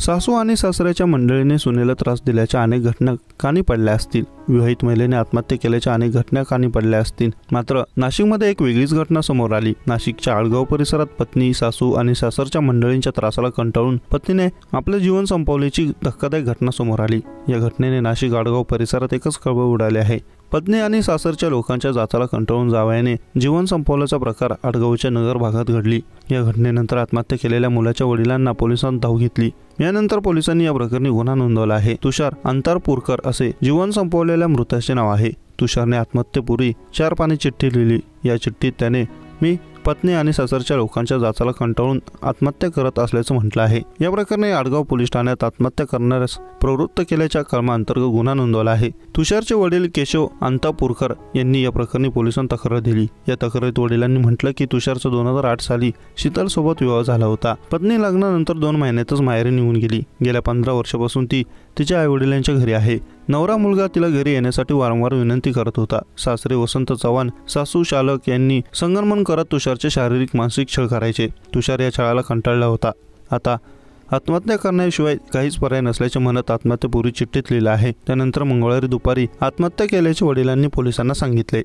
सासू आणि सासऱ्याच्या मंडळीने सुनेला त्रास दिल्याच्या अनेक घटना कानी पडल्या असतील. विवाहित महिलेने आत्महत्या केल्याच्या अनेक घटना कानी पडल्या असतील. मात्र नाशिकमध्ये एक वेगळीच घटना समोर आली. नाशिकच्या आडगाव परिसरात पत्नी, सासू आणि सासरच्या मंडळींच्या त्रासाला कंटाळून पत्नीने आपले जीवन संपवल्याची धक्कादायक घटना समोर आली. या घटनेने नाशिक आडगाव परिसरात एकच खळबळ उडाली आहे. पत्नी आणि सासरच्या लोकांच्या जाचाला कंटाळून जावयाने जीवन संपवल्याचा प्रकार आडगावच्या नगर भागात घडली. या घटनेनंतर आत्महत्या केलेल्या मुलाच्या वडिलांना पोलिसांनी धाव घेतली. यानंतर पोलिसांनी या प्रकरणी गुन्हा नोंदवला आहे. तुषार अंतारपूरकर असे जीवन संपवलेल्या मृताचे नाव आहे. तुषारने आत्महत्येपूर्वी 4 पानी चिठ्ठी लिहिली. या चिठ्ठीत त्याने मी पत्नी आणि सासरच्या लोकांच्या जाचाला कंटाळून आत्महत्या करत असल्याचं म्हटलं आहे. या प्रकरणी आडगाव पोलीस ठाण्यात आत्महत्या करणाऱ्यास प्रवृत्त केल्याच्या कलमांतर्गत गुन्हा नोंदवला आहे. तुषारचे वडील केशव अंतापूरकर यांनी या प्रकरणी पोलिसांना तक्रार दिली. या तक्रारीत वडिलांनी म्हटलं की तुषारचा 2008 साली शीतल सोबत विवाह झाला होता. पत्नी लग्नानंतर 2 महिन्यातच माहेरी निघून गेली. गेल्या 15 वर्षापासून ती तिच्या आईवडिलांच्या घरी आहे. नवरा मुलगा तिला घरी येण्यासाठी वारंवार विनंती करत होता. सासरे वसंत चव्हाण, सासू शालक यांनी संगनमन करत तुषारचे शारीरिक मानसिक छळ करायचे. तुषार या छळाला कंटाळला होता. आता आत्महत्या करण्याशिवाय काहीच पर्याय नसल्याचे म्हणत आत्महत्येपूर्वी चिठ्ठीत लिहिलं आहे. त्यानंतर मंगळवारी दुपारी आत्महत्या केल्याचे वडिलांनी पोलिसांना सांगितले.